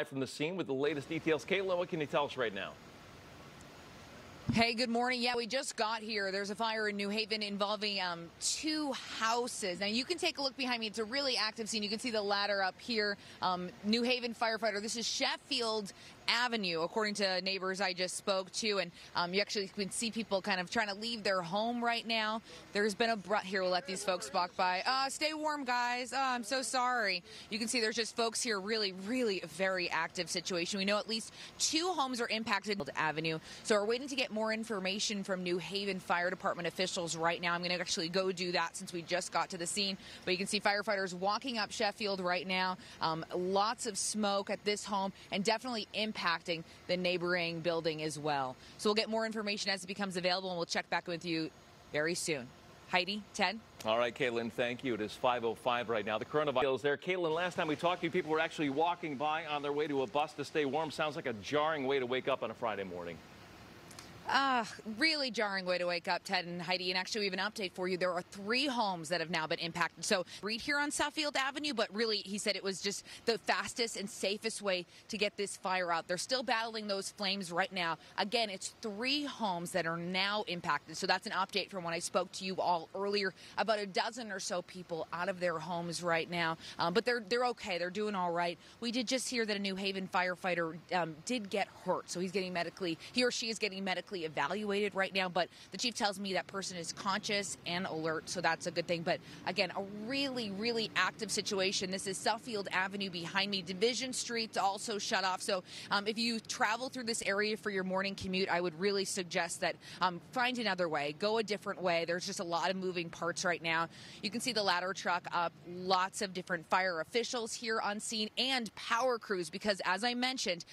From the scene with the latest details. Caitlin, what can you tell us right now? Hey, good morning. Yeah, we just got here. There's a fire in New Haven involving two houses. Now, you can take a look behind me. It's a really active scene. You can see the ladder up here. New Haven firefighter. This is Sheffield Avenue, according to neighbors I just spoke to. And you actually can see people kind of trying to leave their home right now. There's been here. We'll let these folks walk by. Stay warm, guys. I'm so sorry. You can see there's just folks here. Really a very active situation. We know at least two homes are impacted on Avenue. So we're waiting to get more information from New Haven Fire Department officials right now. I'm going to actually go do that since we just got to the scene. But you can see firefighters walking up Sheffield right now. Lots of smoke at this home and definitely impacting the neighboring building as well. So we'll get more information as it becomes available, and we'll check back with you very soon. Heidi, Ted. All right, Caitlin, thank you. It is 5:05 right now. The coronavirus is there. Caitlin, last time we talked to you, people were actually walking by on their way to a bus to stay warm. Sounds like a jarring way to wake up on a Friday morning. Really jarring way to wake up, Ted and Heidi. And actually, we have an update for you. There are 3 homes that have now been impacted. So, read here on Sheffield Avenue, but really, he said it was just the fastest and safest way to get this fire out. They're still battling those flames right now. Again, it's 3 homes that are now impacted. So, that's an update from when I spoke to you all earlier. About a dozen or so people out of their homes right now. But they're okay. They're doing all right. We did just hear that a New Haven firefighter did get hurt. So, he or she is getting medically evaluated right now, but the chief tells me that person is conscious and alert, so that's a good thing. But again, a really active situation. This is Sheffield Avenue behind me. Division Street also shut off. So if you travel through this area for your morning commute, I would really suggest that find another way, go a different way. There's just a lot of moving parts right now. You can see the ladder truck up, lots of different fire officials here on scene and power crews, because as I mentioned,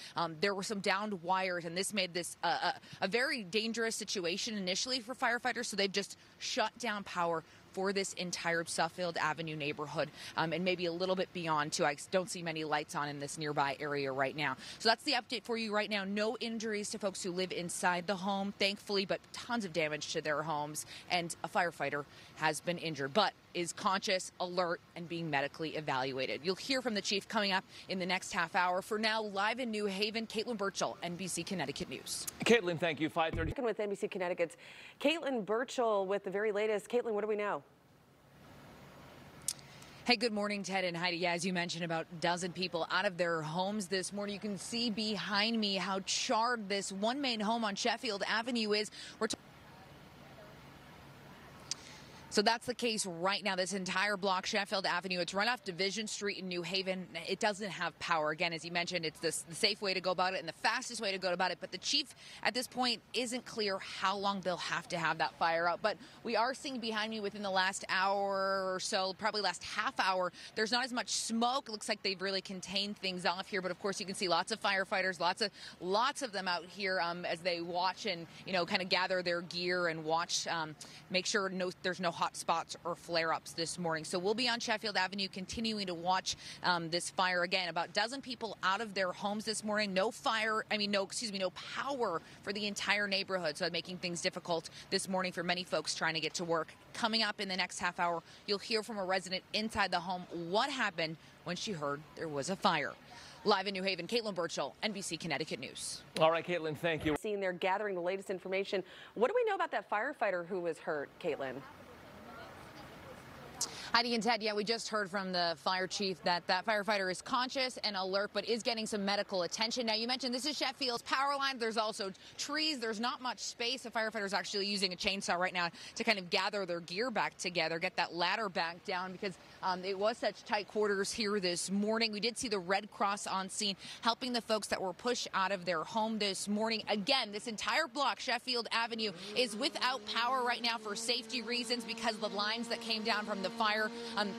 there were some downed wires, and this made this a very dangerous situation initially for firefighters, so they've just shut down power for this entire Sheffield Avenue neighborhood, and maybe a little bit beyond too. I don't see many lights on in this nearby area right now. So that's the update for you right now. No injuries to folks who live inside the home, thankfully, but tons of damage to their homes, and a firefighter has been injured, but is conscious, alert, and being medically evaluated. You'll hear from the chief coming up in the next half hour. For now, live in New Haven, Caitlin Burchill, NBC Connecticut News. Caitlin, thank you. 5:30. With NBC Connecticut's Caitlin Burchill with the very latest. Caitlin, what do we know? Hey, good morning, Ted and Heidi. Yeah, as you mentioned, about a dozen people out of their homes this morning. You can see behind me how charred this one main home on Sheffield Avenue is. So that's the case right now. This entire block, Sheffield Avenue, it's right off Division Street in New Haven. It doesn't have power. Again, as you mentioned, it's the safe way to go about it and the fastest way to go about it. But the chief at this point isn't clear how long they'll have to have that fire out. But we are seeing behind me within the last hour or so, probably last half hour, there's not as much smoke. It looks like they've really contained things off here. But of course, you can see lots of firefighters, lots of them out here as they watch and, kind of gather their gear and watch, make sure there's no hot spots or flare-ups this morning. So we'll be on Sheffield Avenue continuing to watch this fire. Again, about a dozen people out of their homes this morning. No power for the entire neighborhood. So making things difficult this morning for many folks trying to get to work. Coming up in the next half hour, you'll hear from a resident inside the home what happened when she heard there was a fire. Live in New Haven, Caitlin Burchill, NBC Connecticut News. All right, Caitlin, thank you. Seeing they're gathering the latest information. What do we know about that firefighter who was hurt, Caitlin? Heidi and Ted, yeah, we just heard from the fire chief that firefighter is conscious and alert, but is getting some medical attention. Now, you mentioned this is Sheffield's power line. There's also trees. There's not much space. The firefighter's actually using a chainsaw right now to kind of gather their gear back together, get that ladder back down, because it was such tight quarters here this morning. We did see the Red Cross on scene helping the folks that were pushed out of their home this morning. Again, this entire block, Sheffield Avenue, is without power right now for safety reasons because the lines that came down from the fire.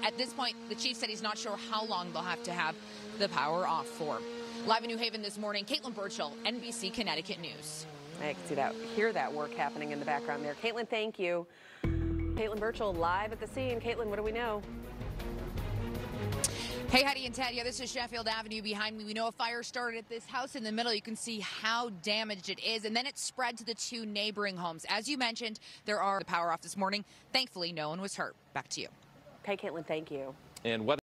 At this point, the chief said he's not sure how long they'll have to have the power off for. Live in New Haven this morning, Caitlin Burchill, NBC Connecticut News. I can hear that work happening in the background there. Caitlin, thank you. Caitlin Burchill live at the scene. Caitlin, what do we know? Hey, Heidi and Ted, yeah, this is Sheffield Avenue behind me. We know a fire started at this house in the middle. You can see how damaged it is, and then it spread to the 2 neighboring homes. As you mentioned, the power off this morning. Thankfully, no one was hurt. Back to you. Okay, Caitlin, thank you. And weather